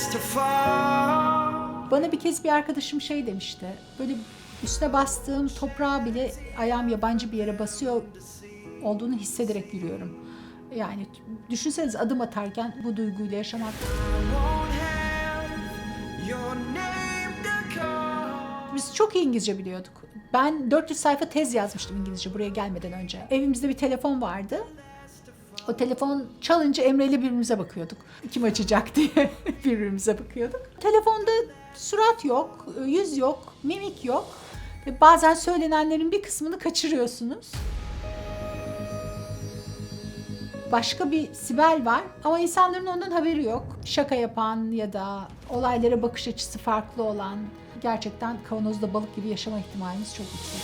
last to fall. Bana bir kez bir arkadaşım şey demişti. Böyle üstüne bastığım toprağa bile ayağım yabancı bir yere basıyor olduğunu hissederek yürüyorum. Yani düşünseniz adım atarken bu duyguyla yaşamak. Won't have your name to call. Biz çok iyi İngilizce biliyorduk. Ben 400 sayfa tez yazmıştım İngilizce buraya gelmeden önce. Evimizde bir telefon vardı. O telefon çalınca Emre ile birbirimize bakıyorduk. Kim açacak diye birbirimize bakıyorduk. Telefonda surat yok, yüz yok, mimik yok. Ve bazen söylenenlerin bir kısmını kaçırıyorsunuz. Başka bir Sibel var ama insanların ondan haberi yok. Şaka yapan ya da olaylara bakış açısı farklı olan, gerçekten kavanozda balık gibi yaşama ihtimalimiz çok yüksek.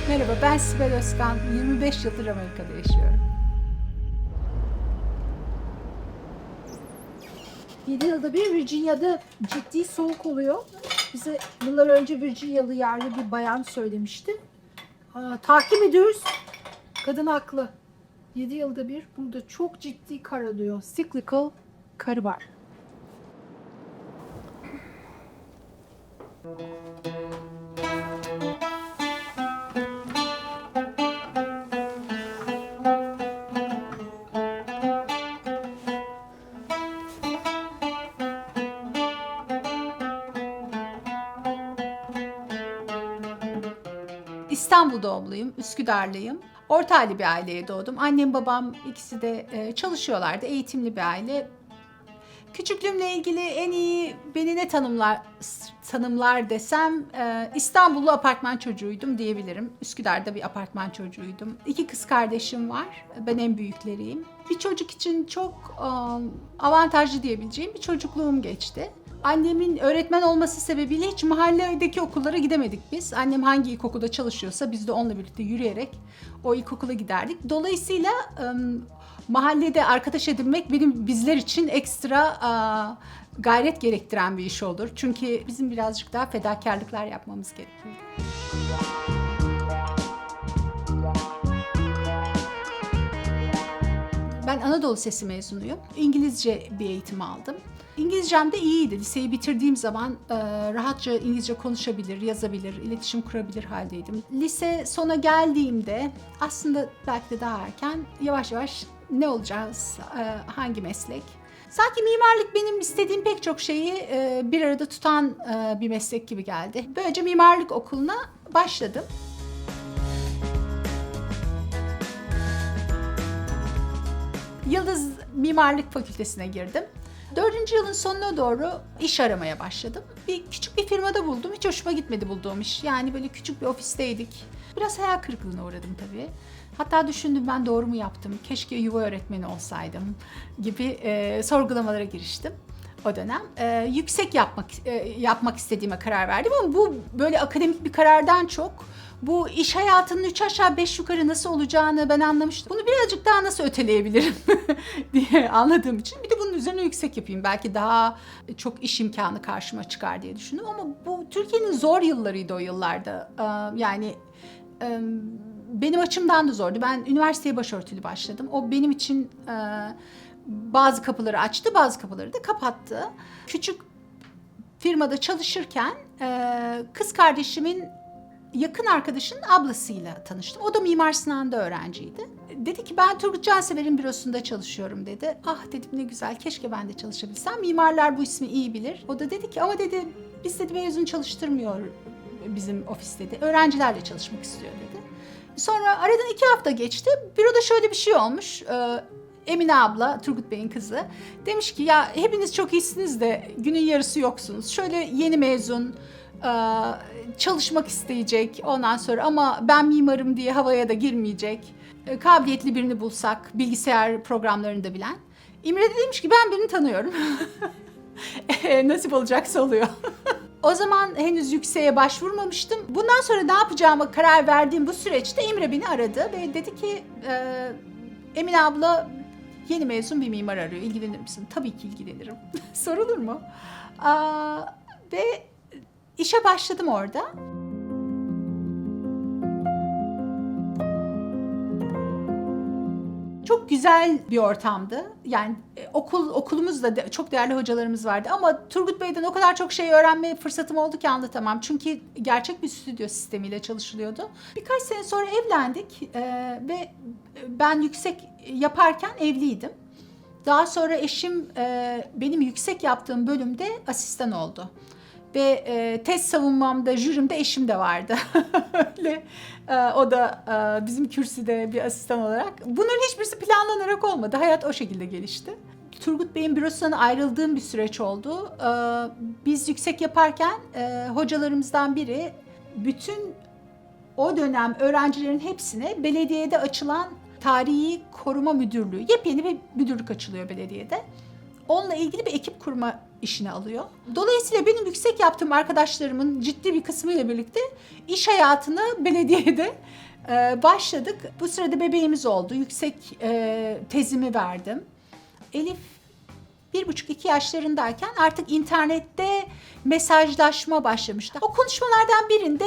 Merhaba, ben Sibel Özkan. 25 yıldır Amerika'da yaşıyorum. 7 yılda bir Virginia'da ciddi soğuk oluyor. Bize yıllar önce Virginia'lı yerli bir bayan söylemişti. Takip ediyoruz. Kadın haklı. 7 yılda bir burada çok ciddi kar oluyor. Cyclical karı var. İstanbul doğumluyum, Üsküdarlıyım. Orta halli bir aileye doğdum. Annem babam ikisi de çalışıyorlardı, eğitimli bir aile. Küçüklüğümle ilgili en iyi beni ne tanımlar desem İstanbullu apartman çocuğuydum diyebilirim. Üsküdar'da bir apartman çocuğuydum. 2 kız kardeşim var, ben en büyükleriyim. Bir çocuk için çok avantajlı diyebileceğim bir çocukluğum geçti. Annemin öğretmen olması sebebiyle hiç mahalledeki okullara gidemedik biz. Annem hangi ilkokulda çalışıyorsa biz de onunla birlikte yürüyerek o ilkokula giderdik. Dolayısıyla mahallede arkadaş edinmek bizler için ekstra gayret gerektiren bir iş olur. Çünkü bizim birazcık daha fedakarlıklar yapmamız gerekiyor. Ben Anadolu Sesi mezunuyum. İngilizce bir eğitim aldım. İngilizcem de iyiydi. Liseyi bitirdiğim zaman rahatça İngilizce konuşabilir, yazabilir, iletişim kurabilir haldeydim. Lise sona geldiğimde aslında belki de daha erken yavaş yavaş ne olacağız, hangi meslek? Sanki mimarlık benim istediğim pek çok şeyi bir arada tutan bir meslek gibi geldi. Böylece mimarlık okuluna başladım. Yıldız Mimarlık Fakültesine girdim. 4. yılın sonuna doğru iş aramaya başladım. Küçük bir firmada buldum. Hiç hoşuma gitmedi bulduğum iş. Yani böyle küçük bir ofisteydik. Biraz hayal kırıklığına uğradım tabii. Hatta düşündüm ben doğru mu yaptım? Keşke yuva öğretmeni olsaydım gibi sorgulamalara giriştim o dönem. Yüksek yapmak istediğime karar verdim ama bu böyle akademik bir karardan çok bu iş hayatının 3 aşağı 5 yukarı nasıl olacağını ben anlamıştım. Bunu birazcık daha nasıl öteleyebilirim diye anladığım için bir de bunun üzerine yüksek yapayım. Belki daha çok iş imkanı karşıma çıkar diye düşündüm ama bu Türkiye'nin zor yıllarıydı o yıllarda. Yani benim açımdan da zordu. Ben üniversiteye başörtülü başladım. O benim için bazı kapıları açtı, bazı kapıları da kapattı. Küçük firmada çalışırken kız kardeşimin yakın arkadaşının ablasıyla tanıştım. O da Mimar Sinan'da öğrenciydi. Dedi ki ben Turgut Cansever'in bürosunda çalışıyorum dedi. Ah dedim ne güzel keşke ben de çalışabilsem. Mimarlar bu ismi iyi bilir. O da dedi ki ama dedi biz dedi mezun çalıştırmıyor bizim ofis dedi. Öğrencilerle çalışmak istiyor dedi. Sonra aradan 2 hafta geçti. Büroda şöyle bir şey olmuş. Emine abla, Turgut Bey'in kızı demiş ki ya hepiniz çok iyisiniz de günün yarısı yoksunuz. Şöyle yeni mezun çalışmak isteyecek ondan sonra ama ben mimarım diye havaya da girmeyecek. Kabiliyetli birini bulsak, bilgisayar programlarını da bilen. İmre de demiş ki ben birini tanıyorum. Nasip olacaksa oluyor. O zaman henüz yükseğe başvurmamıştım. Bundan sonra ne yapacağıma karar verdiğim bu süreçte Emre beni aradı ve dedi ki Emine abla yeni mezun bir mimar arıyor. İlgilenir misin? Tabii ki ilgilenirim. Sorulur mu? Ve işe başladım orada. Çok güzel bir ortamdı. Yani okulumuzda çok değerli hocalarımız vardı. Ama Turgut Bey'den o kadar çok şey öğrenme fırsatım oldu ki anlatamam. Çünkü gerçek bir stüdyo sistemiyle çalışılıyordu. Birkaç sene sonra evlendik ve ben yüksek yaparken evliydim. Daha sonra eşim benim yüksek yaptığım bölümde asistan oldu. Ve tez savunmamda, jürimde eşim de vardı. Öyle, o da bizim kürsüde bir asistan olarak. Bunların hiçbirisi planlanarak olmadı. Hayat o şekilde gelişti. Turgut Bey'in bürosundan ayrıldığım bir süreç oldu. Biz yüksek yaparken hocalarımızdan biri bütün o dönem öğrencilerin hepsine belediyede açılan Tarihi Koruma Müdürlüğü, yepyeni bir müdürlük açılıyor belediyede. Onunla ilgili bir ekip kurma işine alıyor. Dolayısıyla benim yüksek yaptığım arkadaşlarımın ciddi bir kısmıyla birlikte iş hayatına belediyede başladık. Bu sırada bebeğimiz oldu. Yüksek tezimi verdim. Elif 1,5-2 yaşlarındayken artık internette mesajlaşma başlamıştı. O konuşmalardan birinde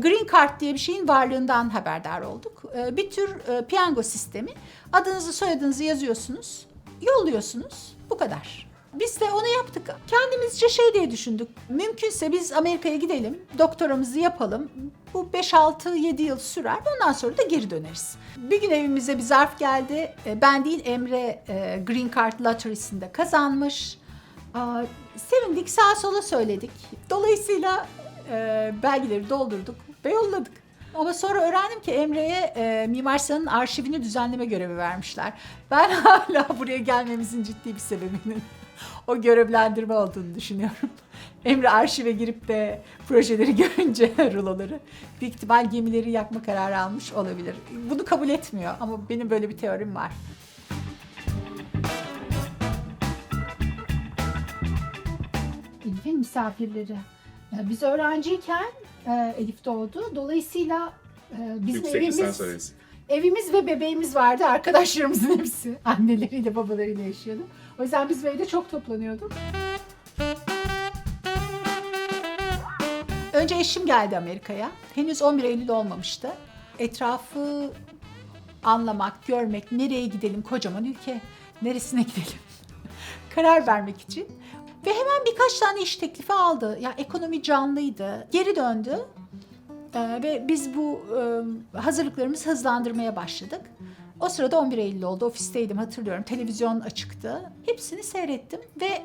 Green Card diye bir şeyin varlığından haberdar olduk. Bir tür piyango sistemi. Adınızı, soyadınızı yazıyorsunuz, yolluyorsunuz. Bu kadar. Biz de onu yaptık. Kendimizce şey diye düşündük. Mümkünse biz Amerika'ya gidelim, doktoramızı yapalım. Bu 5-6-7 yıl sürer. Ondan sonra da geri döneriz. Bir gün evimize bir zarf geldi. Ben değil, Emre Green Card Lottery'sinde kazanmış. Sevindik, sağa sola söyledik. Dolayısıyla belgeleri doldurduk ve yolladık. Ama sonra öğrendim ki Emre'ye Mimar Sinan'ın arşivini düzenleme görevi vermişler. Ben hala buraya gelmemizin ciddi bir sebebinin o görevlendirme olduğunu düşünüyorum. Emre arşive girip de projeleri görünce ruloları büyük ihtimal gemileri yakma kararı almış olabilir. Bunu kabul etmiyor ama benim böyle bir teorim var. Elif'in misafirleri. Biz öğrenciyken Elif doğdu. Dolayısıyla bizim Yüksek lisans evimiz ve bebeğimiz vardı. Arkadaşlarımızın hepsi anneleriyle babalarıyla yaşıyordu. O yüzden biz evde çok toplanıyorduk. Önce eşim geldi Amerika'ya. Henüz 11 Eylül olmamıştı. Etrafı anlamak, görmek, nereye gidelim, kocaman ülke, neresine gidelim karar vermek için. Ve hemen birkaç tane iş teklifi aldı. Yani ekonomi canlıydı. Geri döndü. Ve biz bu hazırlıklarımızı hızlandırmaya başladık. O sırada 11 Eylül oldu. Ofisteydim, hatırlıyorum. Televizyon açıktı. Hepsini seyrettim ve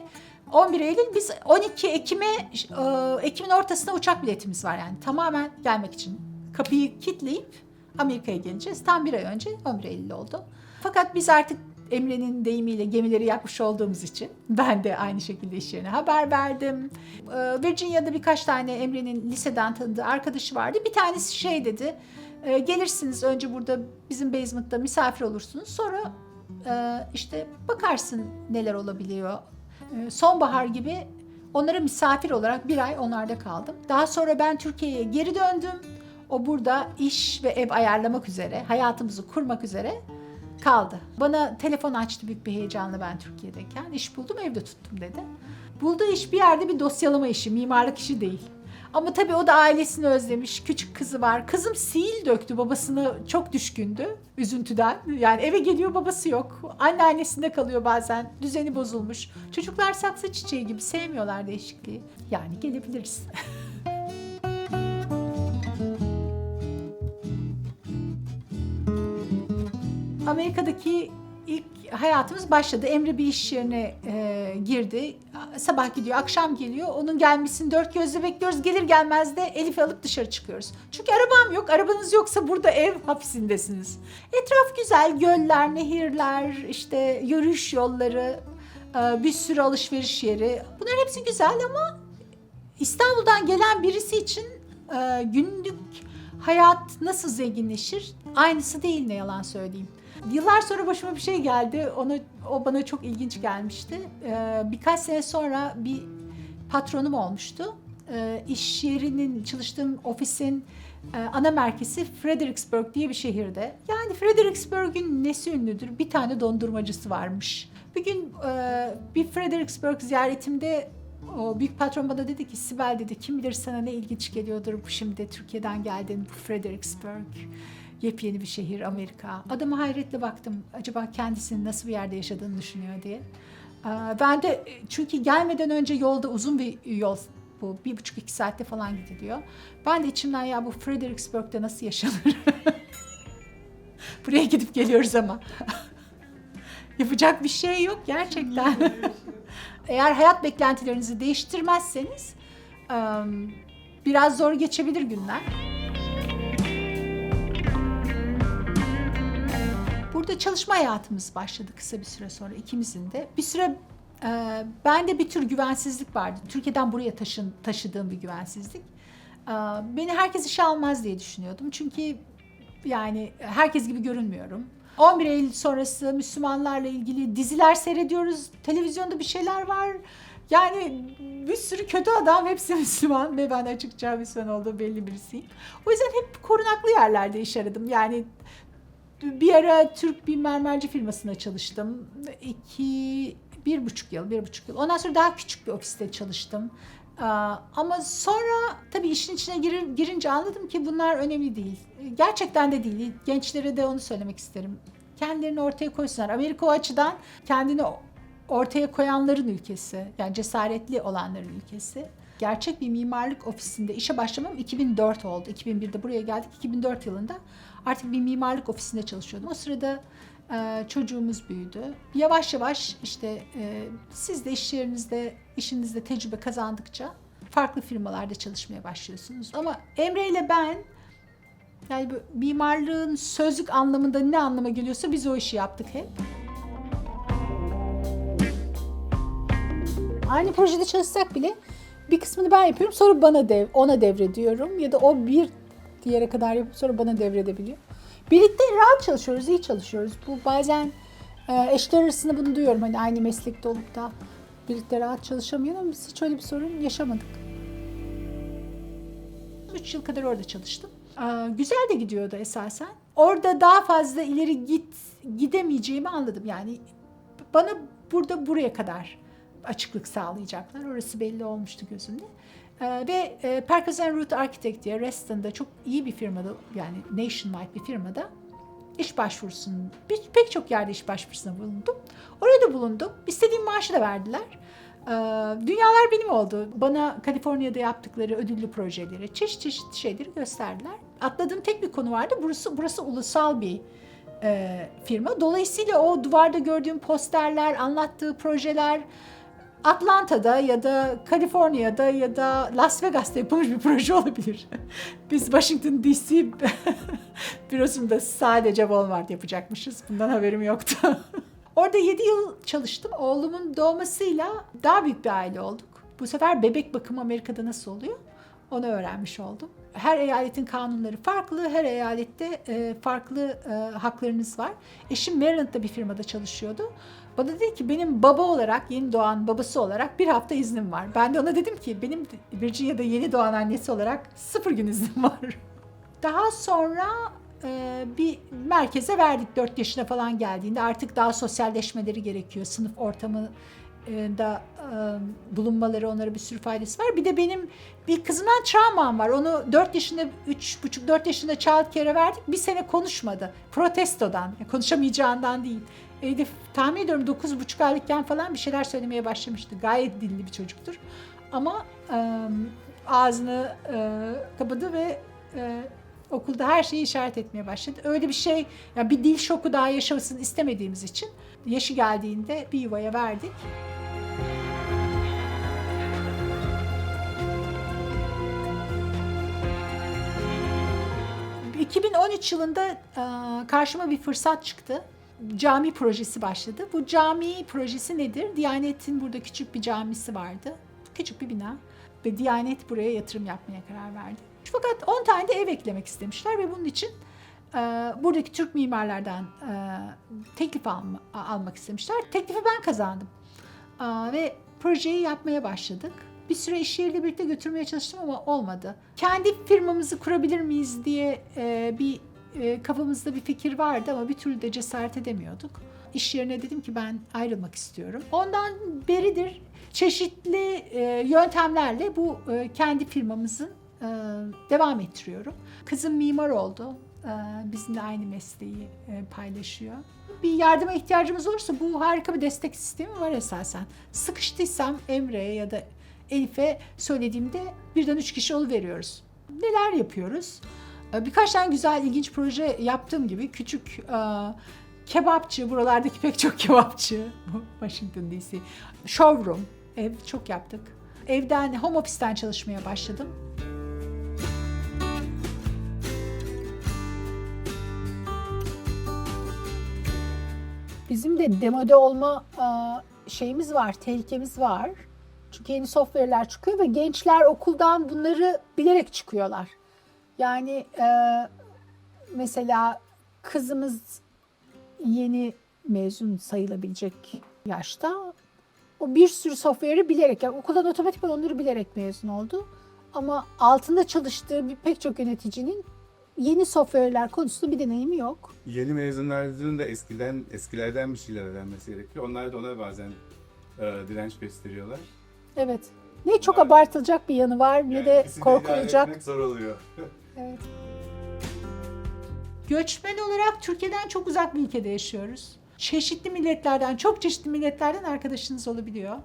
11 Eylül biz 12 Ekim'in ortasında uçak biletimiz var yani. Tamamen gelmek için. Kapıyı kilitleyip Amerika'ya geleceğiz. Tam bir ay önce 11 Eylül oldu. Fakat biz artık Emre'nin deyimiyle gemileri yakmış olduğumuz için ben de aynı şekilde iş yerine haber verdim. Virginia'da birkaç tane Emre'nin liseden tanıdığı arkadaşı vardı. Bir tanesi şey dedi, gelirsiniz önce burada bizim basement'ta misafir olursunuz. Sonra işte bakarsın neler olabiliyor. Sonbahar gibi onlara misafir olarak bir ay onlarda kaldım. Daha sonra ben Türkiye'ye geri döndüm. O burada iş ve ev ayarlamak üzere, hayatımızı kurmak üzere kaldı. Bana telefon açtı büyük bir heyecanla ben Türkiye'deyken. İş buldum, evde tuttum dedi. Bulduğu iş bir yerde bir dosyalama işi, mimarlık işi değil. Ama tabii o da ailesini özlemiş, küçük kızı var. Kızım sil döktü, babasına çok düşkündü üzüntüden. Yani eve geliyor, babası yok. Anneannesinde kalıyor bazen, düzeni bozulmuş. Çocuklar saksı çiçeği gibi sevmiyorlar değişikliği. Yani gelebiliriz. Amerika'daki ilk hayatımız başladı. Emre bir iş yerine girdi. Sabah gidiyor, akşam geliyor. Onun gelmesini dört gözle bekliyoruz. Gelir gelmez de Elif'i alıp dışarı çıkıyoruz. Çünkü arabam yok. Arabanız yoksa burada ev hapisindesiniz. Etraf güzel. Göller, nehirler, işte yürüyüş yolları, bir sürü alışveriş yeri. Bunların hepsi güzel ama İstanbul'dan gelen birisi için günlük hayat nasıl zenginleşir? Aynısı değil, ne yalan söyleyeyim. Yıllar sonra başıma bir şey geldi. O bana çok ilginç gelmişti. Birkaç sene sonra bir patronum olmuştu. İş yerinin, çalıştığım ofisin ana merkezi Fredericksburg diye bir şehirde. Yani Fredericksburg'un nesi ünlüdür? Bir tane dondurmacısı varmış. Bir gün bir Fredericksburg ziyaretimde o büyük patron bana dedi ki, Sibel dedi, kim bilir sana ne ilginç geliyordur bu şimdi Türkiye'den geldin, bu Fredericksburg. Yepyeni bir şehir Amerika. Adama hayretle baktım. Acaba kendisinin nasıl bir yerde yaşadığını düşünüyor diye. Ben de çünkü gelmeden önce yolda uzun bir yol, bu 1,5-2 saatte falan gidiliyor. Ben de içimden ya bu Fredericksburg'da nasıl yaşanır? Buraya gidip geliyoruz ama. Yapacak bir şey yok gerçekten. Eğer hayat beklentilerinizi değiştirmezseniz biraz zor geçebilir günler. Burada çalışma hayatımız başladı kısa bir süre sonra ikimizin de. Bir süre bende bir tür güvensizlik vardı. Türkiye'den buraya taşıdığım bir güvensizlik. Beni herkes işe almaz diye düşünüyordum. Çünkü yani herkes gibi görünmüyorum. 11 Eylül sonrası Müslümanlarla ilgili diziler seyrediyoruz. Televizyonda bir şeyler var. Yani bir sürü kötü adam, hepsi Müslüman ve ben açıkça Müslüman olduğu belli birisiyim. O yüzden hep korunaklı yerlerde iş aradım. Yani bir ara Türk bir mermerci firmasında çalıştım. 1,5 yıl. Ondan sonra daha küçük bir ofiste çalıştım. Ama sonra tabii işin içine girince anladım ki bunlar önemli değil. Gerçekten de değil. Gençlere de onu söylemek isterim. Kendilerini ortaya koysunlar. Amerika o açıdan kendini ortaya koyanların ülkesi. Yani cesaretli olanların ülkesi. Gerçek bir mimarlık ofisinde işe başlamam 2004 oldu. 2001'de buraya geldik. 2004 yılında artık bir mimarlık ofisinde çalışıyordum. O sırada çocuğumuz büyüdü. Yavaş yavaş işte siz de işinizde tecrübe kazandıkça farklı firmalarda çalışmaya başlıyorsunuz. Ama Emre ile ben yani mimarlığın sözlük anlamında ne anlama geliyorsa biz o işi yaptık hep. Aynı projede çalışsak bile bir kısmını ben yapıyorum, sonra ona devrediyorum ya da o bir diğere kadar yapıp sonra bana devredebiliyor. Birlikte rahat çalışıyoruz, iyi çalışıyoruz. Bu bazen eşler arasında bunu duyuyorum. Hani aynı meslekte olup da birlikte rahat çalışamıyor ama biz hiç öyle bir sorun yaşamadık. 3 yıl kadar orada çalıştım. Güzel de gidiyordu esasen. Orada daha fazla ileri gidemeyeceğimi anladım. Yani bana buraya kadar açıklık sağlayacaklar. Orası belli olmuştu gözümde. Ve Parkes & Root Architect diye Reston'da çok iyi bir firmada, yani nationwide bir firmada iş başvurusunun, pek çok yerde iş başvurusuna bulundum. Orada da bulundum. İstediğim maaşı da verdiler. Dünyalar benim oldu. Bana Kaliforniya'da yaptıkları ödüllü projeleri, çeşit şeyleri gösterdiler. Atladığım tek bir konu vardı. Burası ulusal bir firma. Dolayısıyla o duvarda gördüğüm posterler, anlattığı projeler Atlanta'da ya da Kaliforniya'da ya da Las Vegas'ta yapılmış bir proje olabilir. Biz Washington DC bürosunda sadece Walmart yapacakmışız. Bundan haberim yoktu. Orada 7 yıl çalıştım. Oğlumun doğmasıyla daha büyük bir aile olduk. Bu sefer bebek bakımı Amerika'da nasıl oluyor? Onu öğrenmiş oldum. Her eyaletin kanunları farklı, her eyalette farklı haklarınız var. Eşim Maryland'da bir firmada çalışıyordu. Bana dedi ki benim baba olarak, yeni doğan babası olarak 1 hafta iznim var. Ben de ona dedim ki benim Virginia'da yeni doğan annesi olarak 0 gün iznim var. Daha sonra bir merkeze verdik 4 yaşına falan geldiğinde. Artık daha sosyalleşmeleri gerekiyor. Sınıf ortamında bulunmaları, onlara bir sürü faydası var. Bir de benim bir kızımdan travmam var. Onu 3,5-4 yaşında childcare'e verdik. Bir sene konuşmadı. Protestodan, konuşamayacağından değil. Elif tahmin ediyorum 9,5 aylıkken falan bir şeyler söylemeye başlamıştı. Gayet dilli bir çocuktur. Ama ağzını kapadı ve okulda her şeyi işaret etmeye başladı. Öyle bir şey, yani bir dil şoku daha yaşamasını istemediğimiz için yaşı geldiğinde bir yuvaya verdik. ...2013 yılında karşıma bir fırsat çıktı. Cami projesi başladı. Bu cami projesi nedir? Diyanet'in burada küçük bir camisi vardı. Küçük bir bina. Ve Diyanet buraya yatırım yapmaya karar verdi. Fakat 10 tane de ev eklemek istemişler ve bunun için buradaki Türk mimarlardan teklif almak istemişler. Teklifi ben kazandım. Ve projeyi yapmaya başladık. Bir süre iş yeriyle birlikte götürmeye çalıştım ama olmadı. Kendi firmamızı kurabilir miyiz diye bir kafamızda bir fikir vardı ama bir türlü de cesaret edemiyorduk. İş yerine dedim ki ben ayrılmak istiyorum. Ondan beridir çeşitli yöntemlerle bu kendi firmamızın devam ettiriyorum. Kızım mimar oldu. bizimle aynı mesleği paylaşıyor. Bir yardıma ihtiyacımız olursa bu harika bir destek sistemi var esasen. Sıkıştıysam Emre'ye ya da Elif'e söylediğimde birden 3 kişi veriyoruz. Neler yapıyoruz? Birkaç tane güzel, ilginç proje yaptığım gibi küçük kebapçı, buralardaki pek çok kebapçı, Washington DC, showroom, ev çok yaptık. Evden, home office'ten çalışmaya başladım. Bizim de demode olma şeyimiz var, tehlikemiz var. Çünkü yeni software'ler çıkıyor ve gençler okuldan bunları bilerek çıkıyorlar. Yani mesela kızımız yeni mezun sayılabilecek yaşta. O bir sürü software'ı bilerek, yani okuldan otomatikman onları bilerek mezun oldu. Ama altında çalıştığı pek çok yöneticinin yeni software'ler konusunda bir deneyimi yok. Yeni mezunların da eskilerden bir şeyler öğrenmesi gerekiyor. Onlar da ona bazen direnç gösteriyorlar. Evet. Ne çok abartılacak bir yanı var, ne de ikisini korkulacak. idare etmek zor oluyor. Evet. Göçmen olarak Türkiye'den çok uzak bir ülkede yaşıyoruz. Çeşitli milletlerden, çok çeşitli milletlerden arkadaşınız olabiliyor.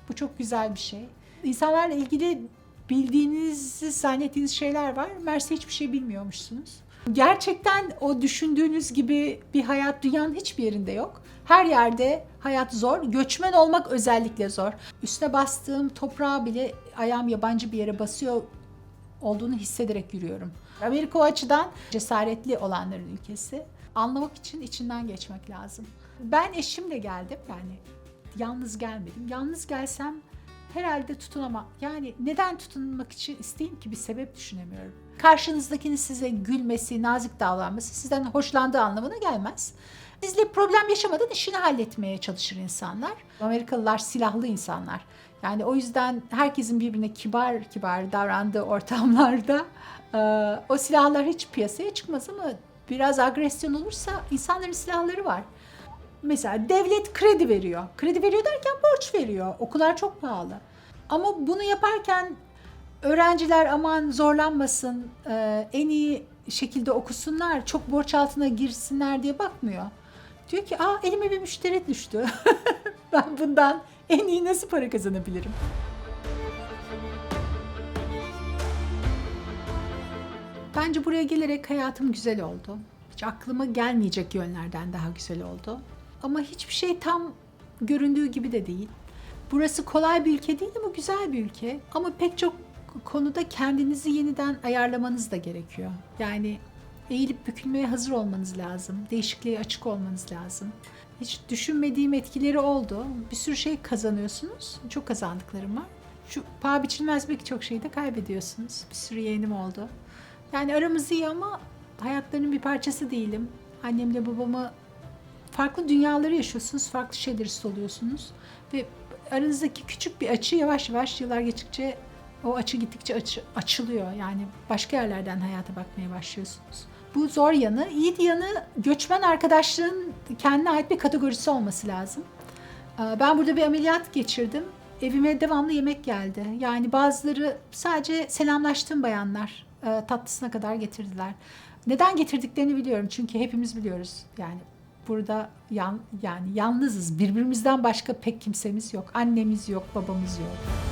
Bu çok güzel bir şey. İnsanlarla ilgili bildiğinizi zannettiğiniz şeyler var. Meğerse hiçbir şey bilmiyormuşsunuz. Gerçekten o düşündüğünüz gibi bir hayat dünyanın hiçbir yerinde yok. Her yerde hayat zor. Göçmen olmak özellikle zor. Üstüne bastığım toprağa bile ayağım yabancı bir yere basıyor olduğunu hissederek yürüyorum. Amerika o açıdan cesaretli olanların ülkesi. Anlamak için içinden geçmek lazım. Ben eşimle geldim, yani yalnız gelmedim. Yalnız gelsem herhalde tutunamam. Yani neden tutunmak için isteyeyim ki, bir sebep düşünemiyorum. Karşınızdakinin size gülmesi, nazik davranması sizden hoşlandığı anlamına gelmez. Sizle problem yaşamadan işini halletmeye çalışır insanlar. Amerikalılar silahlı insanlar. Yani o yüzden herkesin birbirine kibar kibar davrandığı ortamlarda o silahlar hiç piyasaya çıkmaz, ama biraz agresyon olursa insanların silahları var. Mesela devlet kredi veriyor. Kredi veriyor derken borç veriyor. Okullar çok pahalı. Ama bunu yaparken öğrenciler aman zorlanmasın, en iyi şekilde okusunlar, çok borç altına girsinler diye bakmıyor. Diyor ki elime bir müşteri düştü. Ben bundan en iyi nasıl para kazanabilirim? Bence buraya gelerek hayatım güzel oldu. Hiç aklıma gelmeyecek yönlerden daha güzel oldu. Ama hiçbir şey tam göründüğü gibi de değil. Burası kolay bir ülke değil ama güzel bir ülke. Ama pek çok konuda kendinizi yeniden ayarlamanız da gerekiyor. Yani eğilip bükülmeye hazır olmanız lazım. Değişikliğe açık olmanız lazım. Hiç düşünmediğim etkileri oldu. Bir sürü şey kazanıyorsunuz. Çok kazandıklarım var. Şu paha biçilmez birçok şeyi de kaybediyorsunuz. Bir sürü yeğenim oldu. Yani aramız iyi ama hayatlarının bir parçası değilim. Annemle babamı farklı dünyaları yaşıyorsunuz, farklı şeyleri soluyorsunuz. Ve aranızdaki küçük bir açı yavaş yavaş yıllar geçtikçe o açı gittikçe açılıyor. Yani başka yerlerden hayata bakmaya başlıyorsunuz. Bu zor yanı. İyi yanı, göçmen arkadaşlığın kendine ait bir kategorisi olması lazım. Ben burada bir ameliyat geçirdim. Evime devamlı yemek geldi. Yani bazıları sadece selamlaştığım bayanlar tatlısına kadar getirdiler. Neden getirdiklerini biliyorum. Çünkü hepimiz biliyoruz. Yani burada yani yalnızız. Birbirimizden başka pek kimsemiz yok. Annemiz yok, babamız yok.